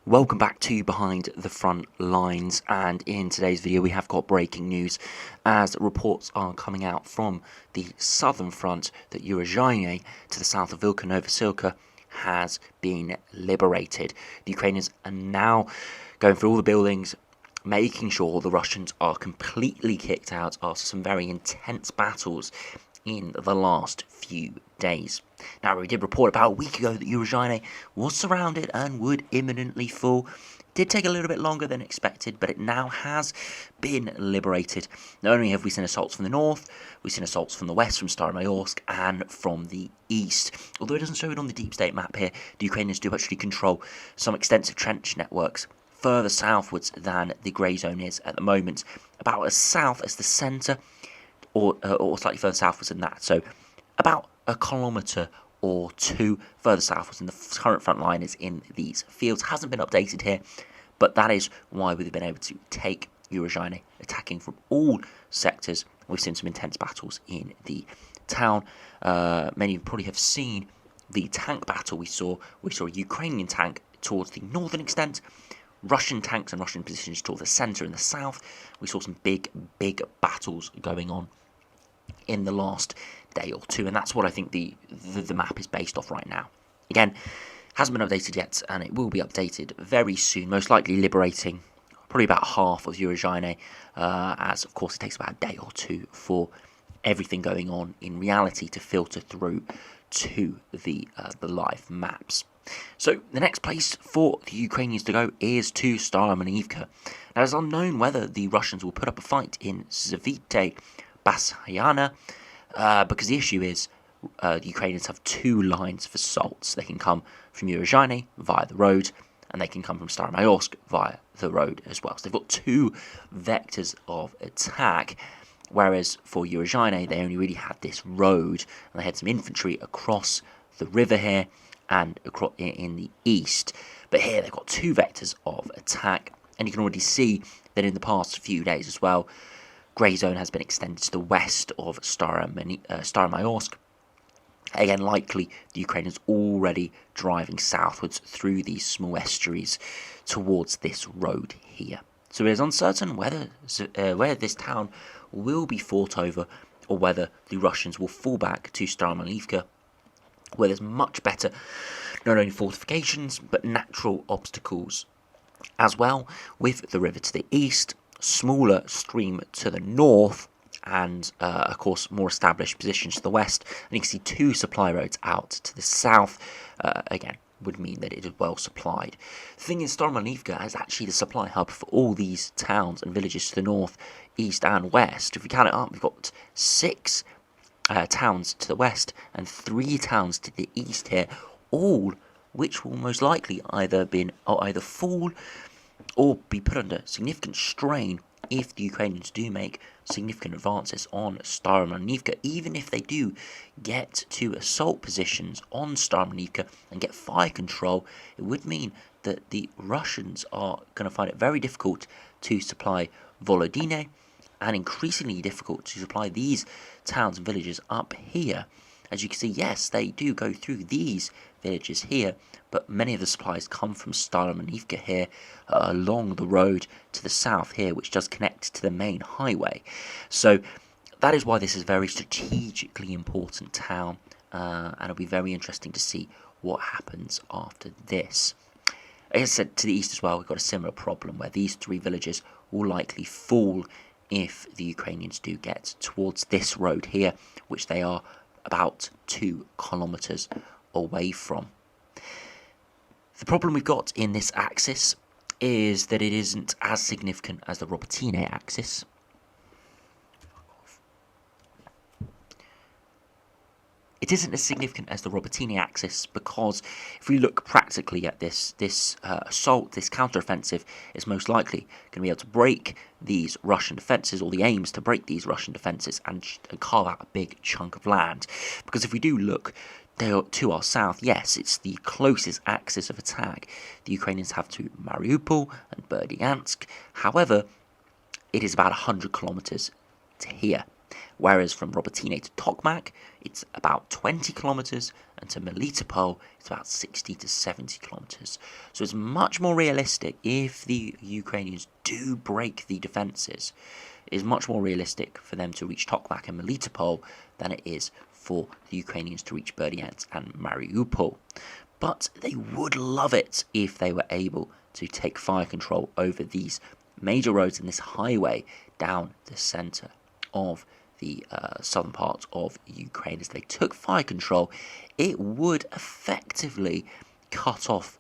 Welcome back to Behind the Front Lines, and in today's video we have got breaking news as reports are coming out from the southern front that Urozhaine to the south of Vilka Novosilka has been liberated. The Ukrainians are now going through all the buildings, making sure the Russians are completely kicked out after some very intense battles in the last few days. Now, we did report about a week ago that Urozhaine was surrounded and would imminently fall. It did take a little bit longer than expected, but it now has been liberated. Not only have we seen assaults from the north, we've seen assaults from the west, from Staromayorsk, and from the east. Although it doesn't show it on the deep state map here, the Ukrainians do actually control some extensive trench networks further southwards than the grey zone is at the moment, about as south as the centre, or slightly further southwards than that. So about a kilometre or two further southwards, and the current front line is in these fields. Hasn't been updated here, but that is why we've been able to take Urozhaine, attacking from all sectors. We've seen some intense battles in the town. Many of you probably have seen the tank battle we saw. We saw a Ukrainian tank towards the northern extent, Russian tanks and Russian positions towards the centre and the south. We saw some big battles going on in the last day or two, and that's what I think the map is based off right now. Again, hasn't been updated yet, and it will be updated very soon, most likely liberating probably about half of Urozhaine, as of course it takes about a day or two for everything going on in reality to filter through to the live maps. So the next place for the Ukrainians to go is to Staromanivka. Now, it's unknown whether the Russians will put up a fight in Zvite Basyana, because the issue is the Ukrainians have two lines of assaults. They can come from Urozhaine via the road, and they can come from Staromayorsk via the road as well. So they've got two vectors of attack, whereas for Urozhaine they only really had this road, and they had some infantry across the river here and across in the east. But here they've got two vectors of attack, and you can already see that in the past few days as well, grey zone has been extended to the west of Staromayorsk. Again, likely the Ukrainians already driving southwards through these small estuaries towards this road here. So it is uncertain whether this town will be fought over, or whether the Russians will fall back to Staromanivka, where there's much better not only fortifications but natural obstacles as well, with the river to the east, smaller stream to the north, and of course more established positions to the west. And you can see two supply roads out to the south. Again, would mean that it is well supplied. The thing is, Staromanivka is actually the supply hub for all these towns and villages to the north, east and west. If we count it up, we've got 6 towns to the west and 3 towns to the east here, all which will most likely either fall or be put under significant strain if the Ukrainians do make significant advances on Staromanivka. Even if they do get to assault positions on Staromanivka and get fire control, it would mean that the Russians are going to find it very difficult to supply Robotyne, and increasingly difficult to supply these towns and villages up here. As you can see, yes, they do go through these villages here, but many of the supplies come from Staromanivka here, along the road to the south here, which does connect to the main highway. So that is why this is a very strategically important town, and it'll be very interesting to see what happens after this. As I said, to the east as well, we've got a similar problem where these 3 villages will likely fall if the Ukrainians do get towards this road here, which they are about 2 kilometres away from. The problem we've got in this axis is that it isn't as significant as the Robotyne axis. It isn't as significant as the Robotyne axis because if we look practically at this assault, this counter-offensive is most likely going to be able to break these Russian defences, or the aim is to break these Russian defences and carve out a big chunk of land. Because if we do look to our south, yes, it's the closest axis of attack the Ukrainians have to Mariupol and Berdyansk. However, it is about 100 kilometres to here. whereas from Robotyne to Tokmak, it's about 20 kilometers, and to Melitopol, it's about 60 to 70 kilometers. So it's much more realistic if the Ukrainians do break the defenses. It is much more realistic for them to reach Tokmak and Melitopol than it is for the Ukrainians to reach Berdyansk and Mariupol. But they would love it if they were able to take fire control over these major roads and this highway down the centre of the southern part of Ukraine. As they took fire control, it would effectively cut off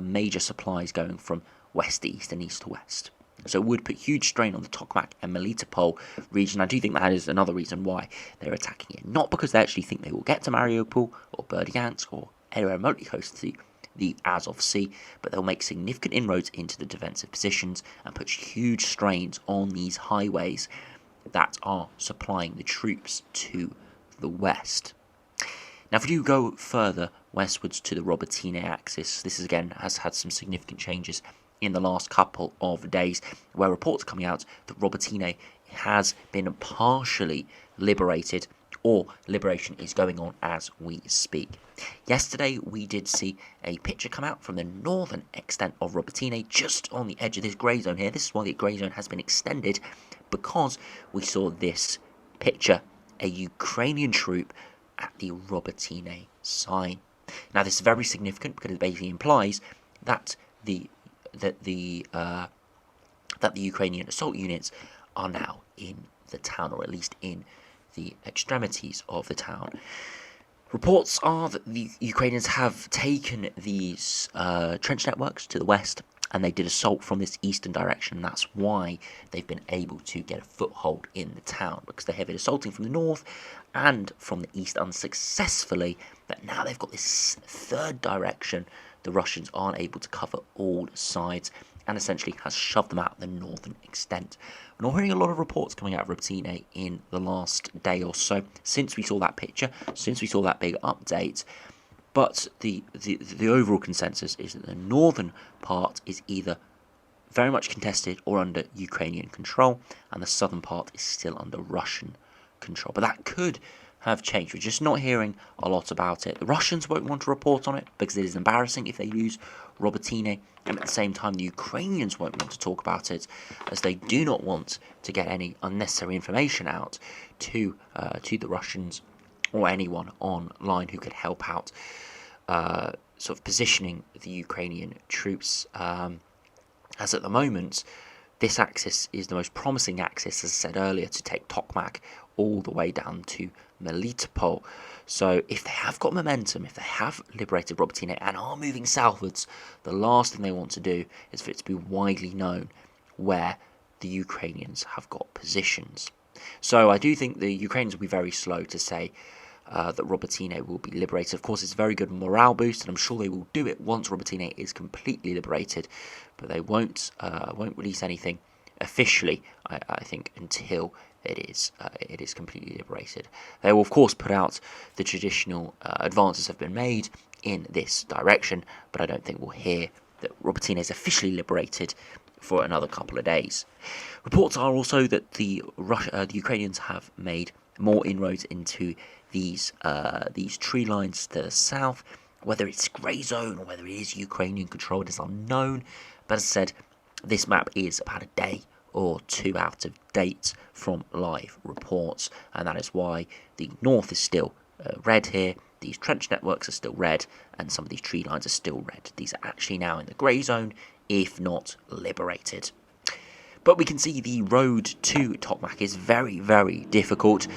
major supplies going from west to east and east to west. So it would put huge strain on the Tokmak and Melitopol region. I do think that is another reason why they're attacking it. Not because they actually think they will get to Mariupol or Berdyansk or anywhere remotely close to the Azov Sea, but they'll make significant inroads into the defensive positions and put huge strains on these highways that are supplying the troops to the west. Now, if you go further westwards to the Robotyne axis, this again has had some significant changes in the last couple of days, where reports are coming out that Robotyne has been partially liberated, or liberation is going on as we speak. Yesterday, we did see a picture come out from the northern extent of Robotyne, just on the edge of this grey zone here. This is why the grey zone has been extended, because we saw this picture, a Ukrainian troop at the Robotyne sign. Now, this is very significant because it basically implies that the Ukrainian assault units are now in the town, or at least in the extremities of the town. Reports are that the Ukrainians have taken these trench networks to the west, and they did assault from this eastern direction, and that's why they've been able to get a foothold in the town, because they have been assaulting from the north and from the east unsuccessfully, but now they've got this third direction. The Russians aren't able to cover all sides, and essentially has shoved them out the northern extent. We're not hearing a lot of reports coming out of Robotyne in the last day or so, since we saw that picture, since we saw that big update. But the overall consensus is that the northern part is either very much contested or under Ukrainian control, and the southern part is still under Russian control. But that could have changed. We're just not hearing a lot about it. The Russians won't want to report on it because it is embarrassing if they lose Robotyne, and at the same time the Ukrainians won't want to talk about it, as they do not want to get any unnecessary information out to the Russians or anyone online who could help out sort of positioning the Ukrainian troops, as at the moment this axis is the most promising axis, as I said earlier, to take Tokmak all the way down to Melitopol. So if they have got momentum, if they have liberated Robotyne and are moving southwards, the last thing they want to do is for it to be widely known where the Ukrainians have got positions. So I do think the Ukrainians will be very slow to say that Robotyne will be liberated. Of course, it's a very good morale boost, and I'm sure they will do it once Robotyne is completely liberated, but they won't release anything officially, I think, until it is completely liberated. They will, of course, put out the traditional advances have been made in this direction, but I don't think we'll hear that Robotyne is officially liberated for another couple of days. Reports are also that the Ukrainians have made more inroads into these tree lines to the south. Whether it's grey zone or whether it is Ukrainian controlled is unknown, but as I said, this map is about a day or two out of date from live reports, and that is why the north is still red here. These trench networks are still red, and some of these tree lines are still red. These are actually now in the grey zone, if not liberated. But we can see the road to Tokmak is very, very difficult.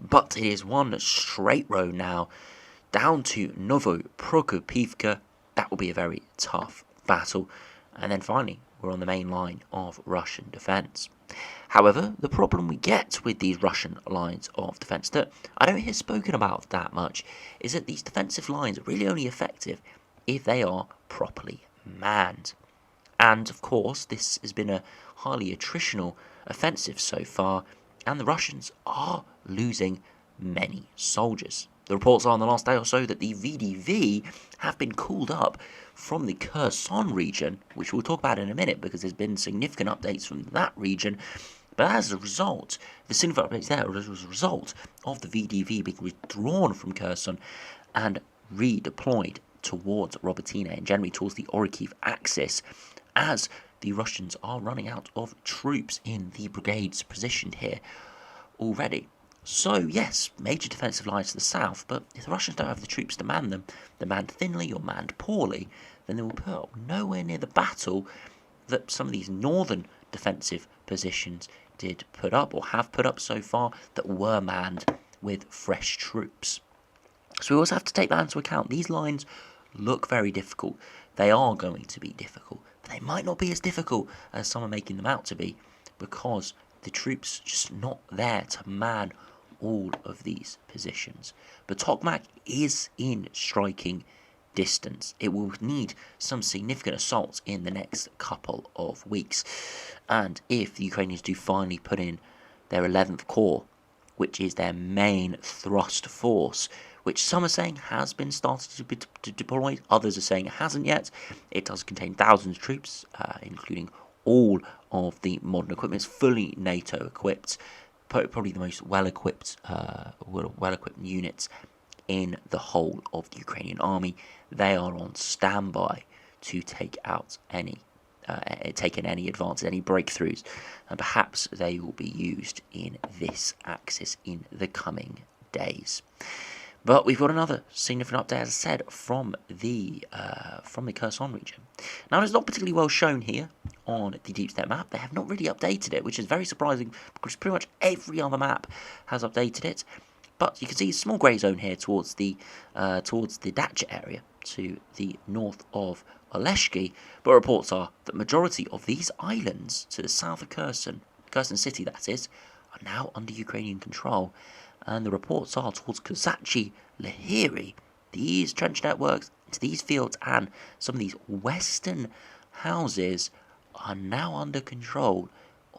But it is one straight road now down to Novoprokopivka. That will be a very tough battle. And then finally, we're on the main line of Russian defence. However, the problem we get with these Russian lines of defence that I don't hear spoken about that much is that these defensive lines are really only effective if they are properly manned. And of course, this has been a highly attritional offensive so far, and the Russians are losing many soldiers. The reports are on the last day or so that the VDV have been called up from the Kherson region, which we'll talk about in a minute because there's been significant updates from that region. But as a result, the significant updates there was a result of the VDV being withdrawn from Kherson and redeployed towards Robotyne and generally towards the Orikhiv axis, as the Russians are running out of troops in the brigades positioned here already. So yes, major defensive lines to the south, but if the Russians don't have the troops to man them, they're manned thinly or manned poorly, then they will put up nowhere near the battle that some of these northern defensive positions did put up, or have put up so far, that were manned with fresh troops. So we also have to take that into account. These lines look very difficult. They are going to be difficult, but they might not be as difficult as some are making them out to be, because the troops just not there to man all of these positions. But Tokmak is in striking distance. It will need some significant assaults in the next couple of weeks. And if the Ukrainians do finally put in their 11th Corps, which is their main thrust force, which some are saying has been started to be deployed, others are saying it hasn't yet. It does contain thousands of troops, including all of the modern equipment. It's fully NATO equipped, probably the most well-equipped units in the whole of the Ukrainian army. They are on standby to take out any advances, any breakthroughs, and perhaps they will be used in this axis in the coming days. But we've got another significant update, as I said, from the Kherson region. Now, it's not particularly well shown here on the Deep State map. They have not really updated it, which is very surprising because pretty much every other map has updated it. But you can see a small grey zone here towards the Dacha area to the north of Oleshki. But reports are that the majority of these islands to the south of Kherson City, that is, are now under Ukrainian control. And the reports are towards Kozachi, Lahiri, these trench networks, into these fields, and some of these western houses are now under control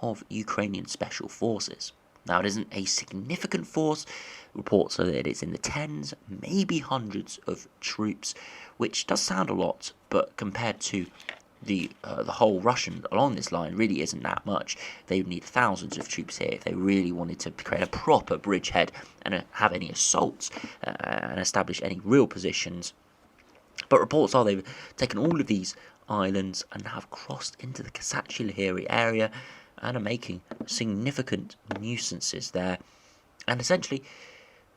of Ukrainian special forces. Now, it isn't a significant force. Reports are that it's in the tens, maybe hundreds of troops, which does sound a lot, but compared to the whole Russian along this line really isn't that much. They would need thousands of troops here if they really wanted to create a proper bridgehead and have any assaults and establish any real positions. But reports are they've taken all of these islands and have crossed into the Kozachi Lahiri area and are making significant nuisances there. And essentially,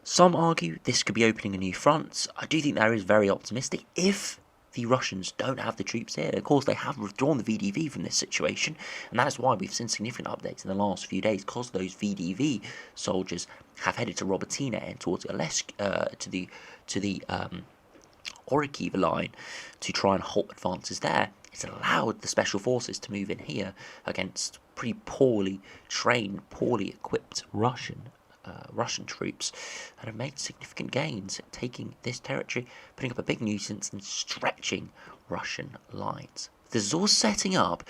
some argue this could be opening a new front. I do think that is very optimistic. If the Russians don't have the troops here, of course they have withdrawn the VDV from this situation, and that's why we've seen significant updates in the last few days, because those VDV soldiers have headed to Robotyne and towards to the Orikhiv line to try and halt advances there. It's allowed the special forces to move in here against pretty poorly trained, poorly equipped Russian troops, and have made significant gains, taking this territory, putting up a big nuisance and stretching Russian lines. This is all setting up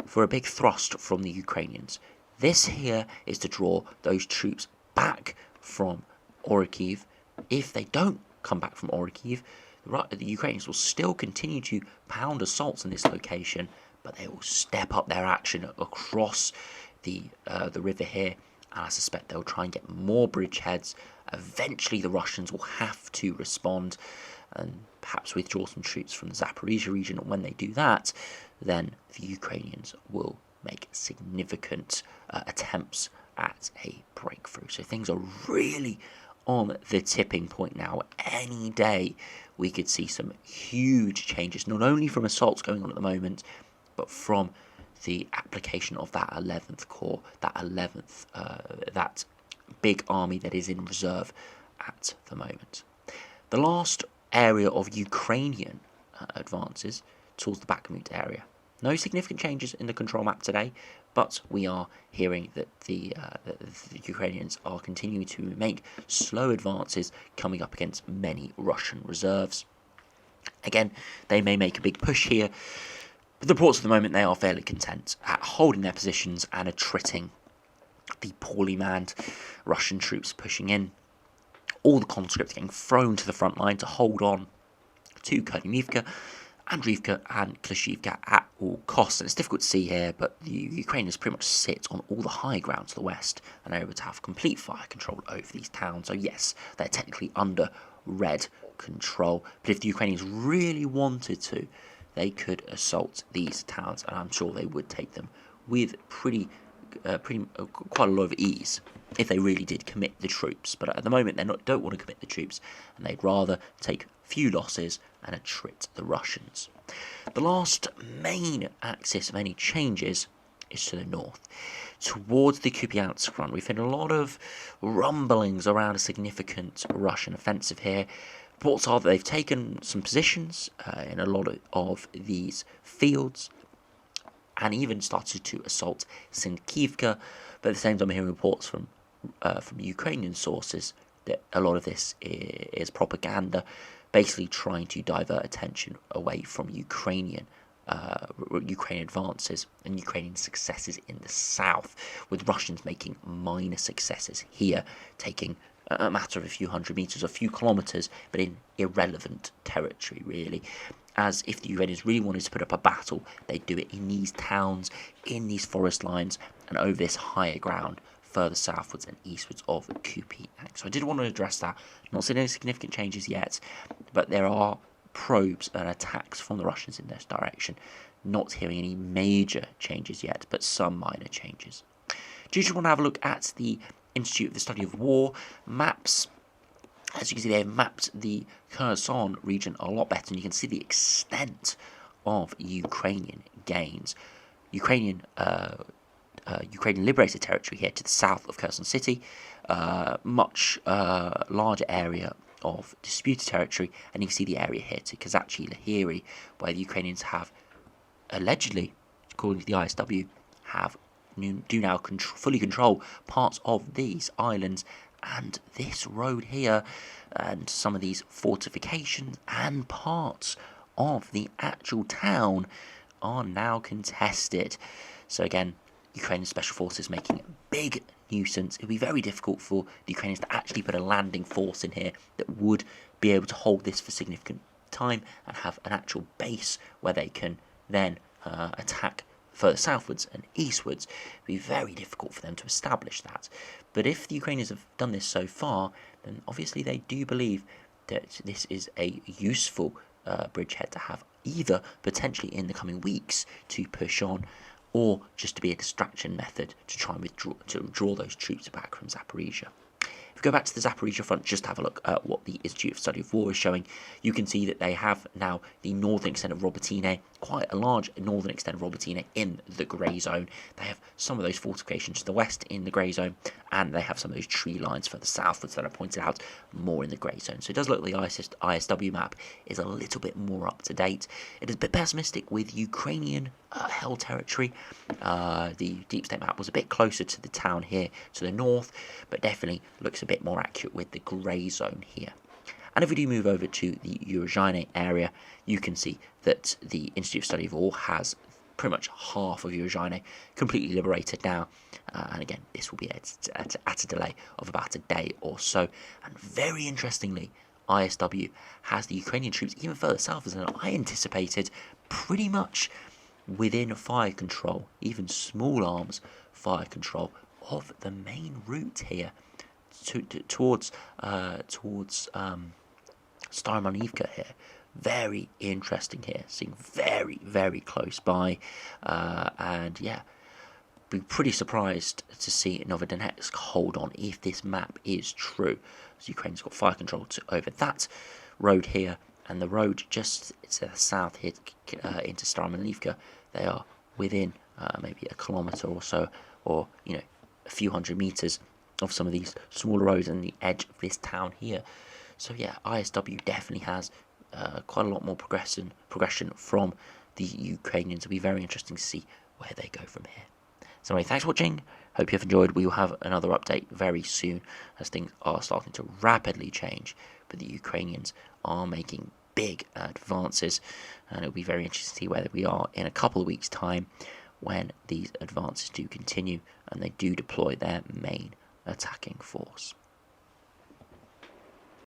for a big thrust from the Ukrainians. This here is to draw those troops back from Orikhiv. If they don't come back from Orikhiv, the Ukrainians will still continue to pound assaults in this location, but they will step up their action across the river here. And I suspect they'll try and get more bridgeheads. Eventually the Russians will have to respond and perhaps withdraw some troops from the Zaporizhia region. And when they do that, then the Ukrainians will make significant attempts at a breakthrough. So things are really on the tipping point now. Any day we could see some huge changes, not only from assaults going on at the moment, but from the application of that 11th Corps, that big army that is in reserve at the moment. The last area of Ukrainian advances towards the Bakhmut area. No significant changes in the control map today, but we are hearing that the Ukrainians are continuing to make slow advances, coming up against many Russian reserves. Again, they may make a big push here, but the reports at the moment, they are fairly content at holding their positions and attriting the poorly manned Russian troops pushing in. all the conscripts getting thrown to the front line to hold on to Kernivka, Andriivka and Klishivka at all costs. And it's difficult to see here, but the Ukrainians pretty much sit on all the high ground to the west and are able to have complete fire control over these towns. So yes, they're technically under red control, but if the Ukrainians really wanted to, they could assault these towns, and I'm sure they would take them with quite a lot of ease if they really did commit the troops. But at the moment, they don't want to commit the troops, and they'd rather take few losses and attrit the Russians. The last main axis of any changes is to the north, towards the Kupiansk front. We've had a lot of rumblings around a significant Russian offensive here. Reports are that they've taken some positions in a lot of these fields, and even started to assault Sinkivka. But at the same time, I'm hearing reports from Ukrainian sources that a lot of this is propaganda, basically trying to divert attention away from Ukrainian advances and Ukrainian successes in the south, with Russians making minor successes here, taking a matter of a few hundred meters, a few kilometers, but in irrelevant territory, really. As if the Ukrainians really wanted to put up a battle, they'd do it in these towns, in these forest lines, and over this higher ground further southwards and eastwards of Kupiansk. So I did want to address that. Not seeing any significant changes yet, but there are probes and attacks from the Russians in this direction. Not hearing any major changes yet, but some minor changes. Do you just want to have a look at the Institute of the Study of War maps? As you can see, they've mapped the Kherson region a lot better, and you can see the extent of Ukrainian gains. Ukrainian liberated territory here to the south of Kherson City, much larger area of disputed territory, and you can see the area here to Kazachi Lahiri, where the Ukrainians have allegedly, according to the ISW, do now fully control parts of these islands and this road here, and some of these fortifications and parts of the actual town are now contested. So again, Ukrainian special forces making a big nuisance. It would be very difficult for the Ukrainians to actually put a landing force in here that would be able to hold this for significant time and have an actual base where they can then attack further southwards and eastwards. It would be very difficult for them to establish that. But if the Ukrainians have done this so far, then obviously they do believe that this is a useful bridgehead to have, either potentially in the coming weeks to push on, or just to be a distraction method to try and draw those troops back from Zaporizhia. If we go back to the Zaporizhia front, just to have a look at what the Institute of Study of War is showing, you can see that they have now the northern extent of Robotyne, quite a large northern extent of Robotyne in the grey zone. They have some of those fortifications to the west in the grey zone, and they have some of those tree lines further southwards that I pointed out more in the grey zone. So it does look like the ISW map is a little bit more up to date. It is a bit pessimistic with Ukrainian held territory. The Deep State map was a bit closer to the town here to the north, but definitely looks a bit more accurate with the grey zone here. And if we do move over to the Urozhaine area, you can see that the Institute of Study of War has pretty much half of Urozhaine completely liberated now. And again, this will be at a delay of about a day or so. And very interestingly, ISW has the Ukrainian troops even further south than I anticipated, pretty much within fire control, even small arms fire control of the main route here towards Staromanivka here. Very interesting here, seeing very, very close by, and yeah, be pretty surprised to see Novodonetsk hold on if this map is true. So Ukraine's got fire control over that road here, and the road just to the south here into Staromanivka, they are within maybe a kilometre or so, or a few hundred metres of some of these smaller roads and the edge of this town here. So yeah, ISW definitely has quite a lot more progression from the Ukrainians. It'll be very interesting to see where they go from here. So anyway, thanks for watching. Hope you've enjoyed. We will have another update very soon as things are starting to rapidly change. But the Ukrainians are making big advances, and it'll be very interesting to see where we are in a couple of weeks' time when these advances do continue and they do deploy their main attacking force.